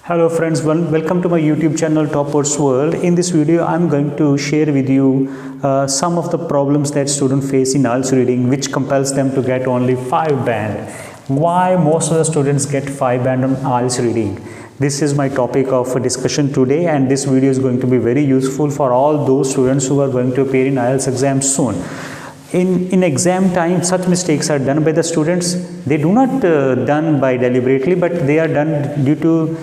Hello friends, welcome to my YouTube channel Toppers World. In this video, I'm going to share with you some of the problems that students face in IELTS reading which compels them to get only 5 band. Why most of the students get 5 band on IELTS reading? This is my topic of discussion today, and this video is going to be very useful for all those students who are going to appear in IELTS exam soon. In exam time, such mistakes are done by the students. They do not done by deliberately, but they are done due to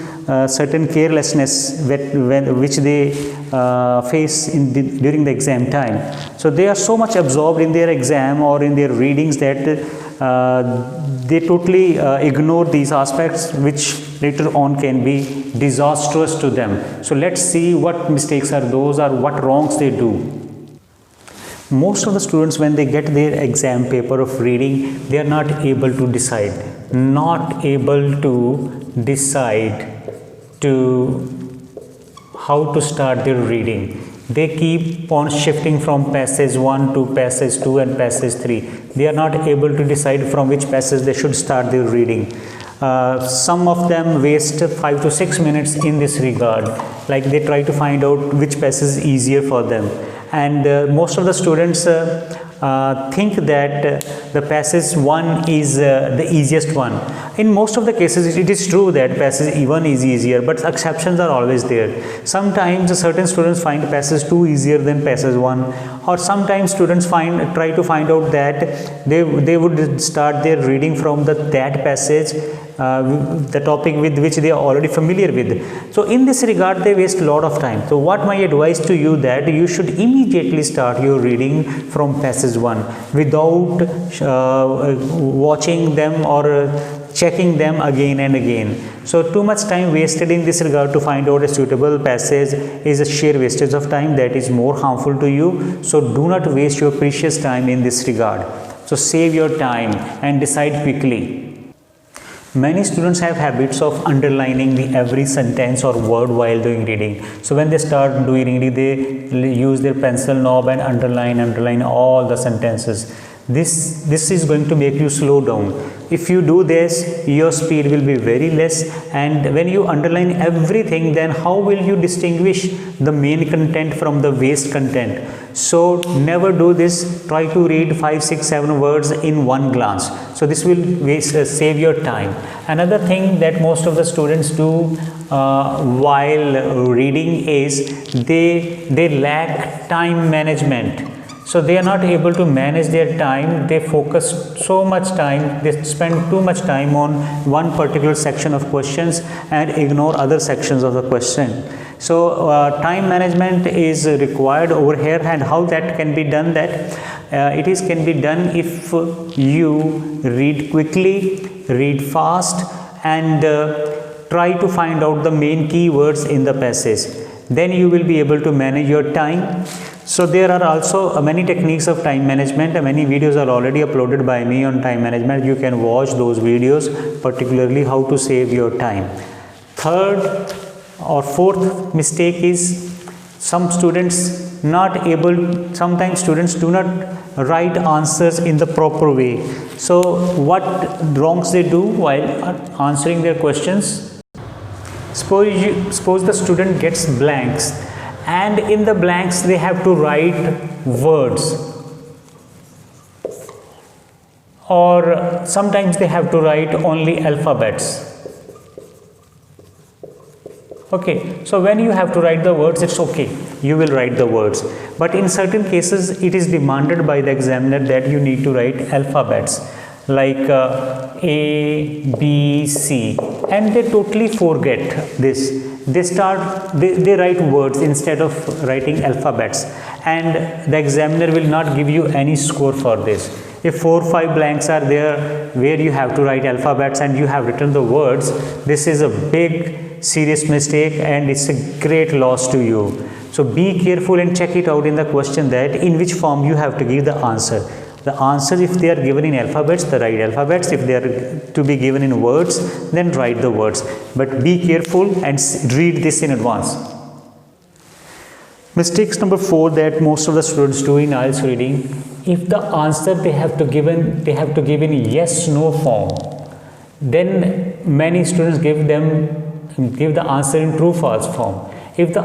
certain carelessness which they face during the exam time. So they are so much absorbed in their exam or in their readings that they totally ignore these aspects which later on can be disastrous to them. So let's see what mistakes are those or what wrongs they do. Most of the students, when they get their exam paper of reading, they are not able to decide how to start their reading. They keep on shifting from passage 1 to passage 2 and passage 3. They are not able to decide from which passage they should start their reading. Some of them waste 5 to 6 minutes in this regard, like they try to find out which passage is easier for them. And most of the students think that the passage 1 is the easiest one. In most of the cases, it is true that passage 1 is easier, but exceptions are always there. Sometimes certain students find passage 2 easier than passage 1, or sometimes students try to find out that they would start their reading from that passage, the topic with which they are already familiar with. So in this regard, they waste a lot of time. So what my advice to you, that you should immediately start your reading from passage 1 without watching them or checking them again and again. So too much time wasted in this regard to find out a suitable passage is a sheer wastage of time that is more harmful to you. So do not waste your precious time in this regard. So save your time and decide quickly. Many students have habits of underlining every sentence or word while doing reading. So when they start doing reading, they use their pencil knob and underline all the sentences. This is going to make you slow down. If you do this, your speed will be very less, and when you underline everything, then how will you distinguish the main content from the waste content? So never do this. Try to read 5, 6, 7 words in one glance. So this will save your time. Another thing that most of the students do while reading is they lack time management. So they are not able to manage their time. They focus so much time, they spend too much time on one particular section of questions and ignore other sections of the question. So time management is required over here, and how that can be done, that can be done if you read quickly, read fast, and try to find out the main keywords in the passage. Then you will be able to manage your time. So there are also many techniques of time management. Many videos are already uploaded by me on time management. You can watch those videos, particularly how to save your time. Third or fourth mistake is sometimes students do not write answers in the proper way. So what wrongs they do while answering their questions? Suppose the student gets blanks, and in the blanks they have to write words, or sometimes they have to write only alphabets. Okay, so when you have to write the words, it's okay, you will write the words, but in certain cases it is demanded by the examiner that you need to write alphabets like A, B, C, and they totally forget this. They write words instead of writing alphabets, and the examiner will not give you any score for this. If 4 or 5 blanks are there where you have to write alphabets and you have written the words, this is a big serious mistake and it's a great loss to you. So be careful and check it out in the question that in which form you have to give the answer. The answer, if they are given in alphabets, the right alphabets. If they are to be given in words, then write the words. But be careful and read this in advance. Mistakes number 4 that most of the students do in IELTS reading: if the answer they have to give in yes/no form, then many students give them give the answer in true false form. If the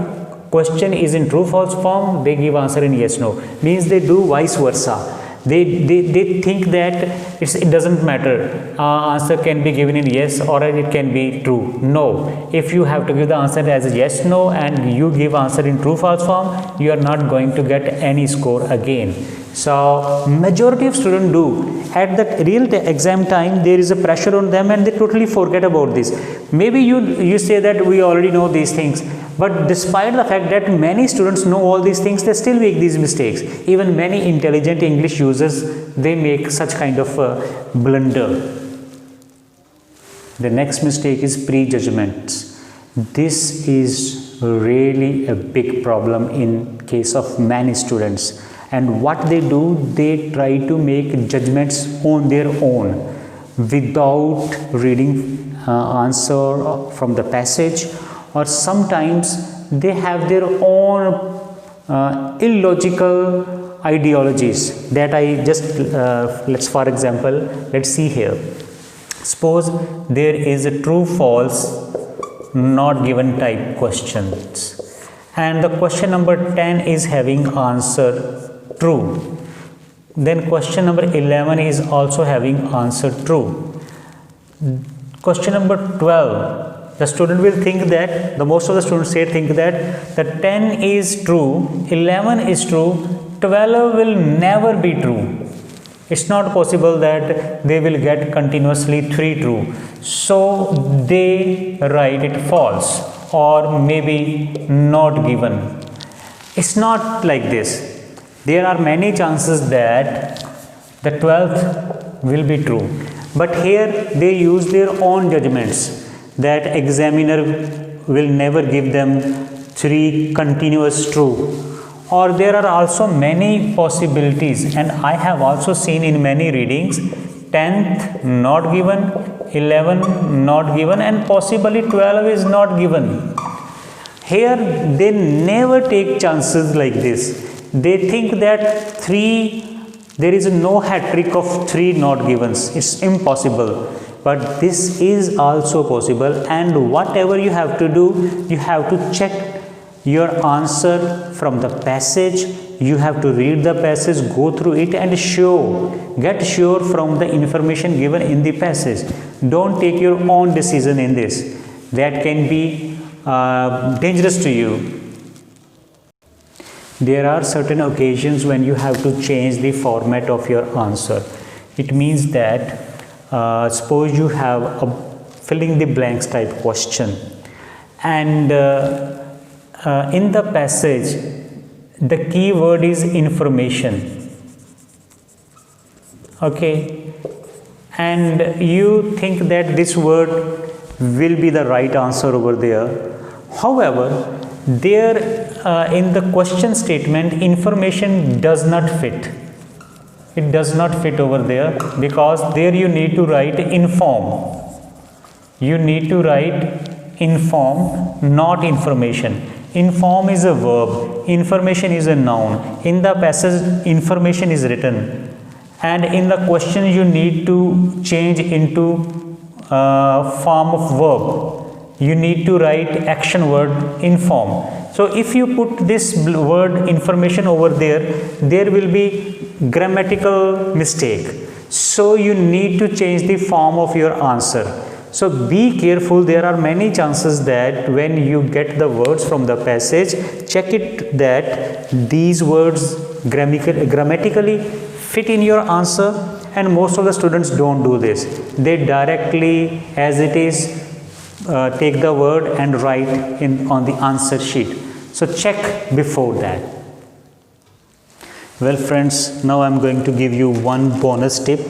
question is in true false form, they give answer in yes no. Means they do vice versa. They think that it doesn't matter, answer can be given in yes or it can be true. No, if you have to give the answer as a yes no and you give answer in true false form, you are not going to get any score again. So majority of students do. At the real exam time, there is a pressure on them and they totally forget about this. Maybe you say that we already know these things, but despite the fact that many students know all these things, they still make these mistakes. Even many intelligent English users, they make such kind of blunder. The next mistake is prejudgments. This is really a big problem in case of many students. And what they do, they try to make judgments on their own without reading answer from the passage, or sometimes they have their own illogical ideologies that I just let's for example, let's see here. Suppose there is a true false not given type questions, and the question number 10 is having answer true. Then question number 11 is also having answer true. Question number 12, the student will think that, most of the students think that the 10 is true, 11 is true, 12 will never be true. It's not possible that they will get continuously 3 true. So they write it false or maybe not given. It's not like this. There are many chances that the 12th will be true. But here they use their own judgments that examiner will never give them 3 continuous true. Or there are also many possibilities, and I have also seen in many readings 10th not given, 11 not given, and possibly 12 is not given. Here they never take chances like this. They think that there is no hat trick of 3 not givens. It's impossible. But this is also possible, and whatever you have to do, you have to check your answer from the passage. You have to read the passage, go through it, and get sure from the information given in the passage. Don't take your own decision in this. That can be dangerous to you. There are certain occasions when you have to change the format of your answer. It means that suppose you have a filling the blanks type question, and in the passage the key word is information, okay, and you think that this word will be the right answer over there. However, there in the question statement, information does not fit. It does not fit over there, because there you need to write inform. You need to write inform, not information. Inform is a verb, information is a noun. In the passage, information is written, and in the question you need to change into form of verb. You need to write action word inform. So if you put this word information over there, there will be grammatical mistake. So you need to change the form of your answer. So be careful. There are many chances that when you get the words from the passage, check it that these words grammatically fit in your answer, and most of the students don't do this. They directly, as it is, take the word and write on the answer sheet. So check before that. Well friends, now I am going to give you one bonus tip.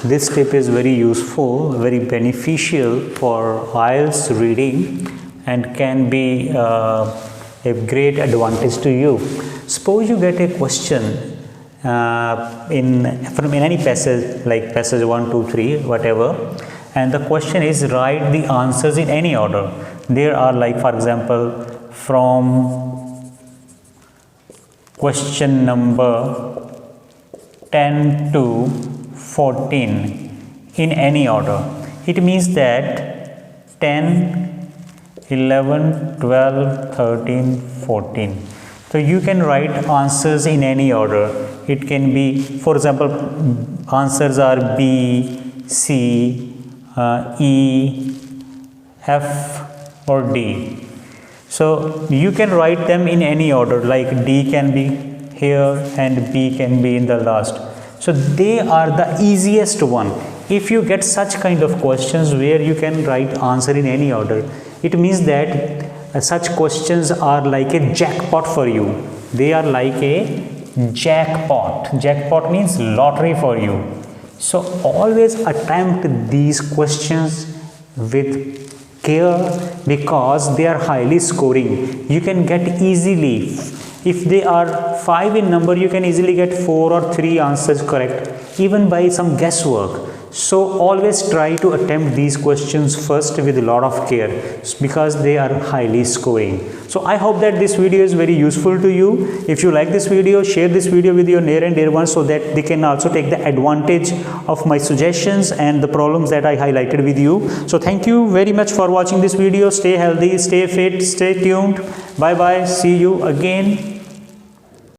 This tip is very useful, very beneficial for IELTS reading, and can be a great advantage to you. Suppose you get a question from any passage, like passage 1, 2, 3, whatever, and the question is write the answers in any order. There are, like for example, from question number 10 to 14 in any order. It means that 10, 11, 12, 13, 14. So you can write answers in any order. It can be, for example, answers are B, C, E, F or D. So you can write them in any order, like D can be here and B can be in the last. So they are the easiest one. If you get such kind of questions where you can write answer in any order, it means that such questions are like a jackpot for you. They are like a jackpot. Jackpot means lottery for you. So always attempt these questions with care because they are highly scoring. You can get easily, if they are 5 in number, you can easily get 4 or 3 answers correct, even by some guesswork. So always try to attempt these questions first with a lot of care because they are highly scoring. So I hope that this video is very useful to you. If you like this video, share this video with your near and dear ones so that they can also take the advantage of my suggestions and the problems that I highlighted with you. So thank you very much for watching this video. Stay healthy, stay fit, stay tuned. Bye bye. See you again.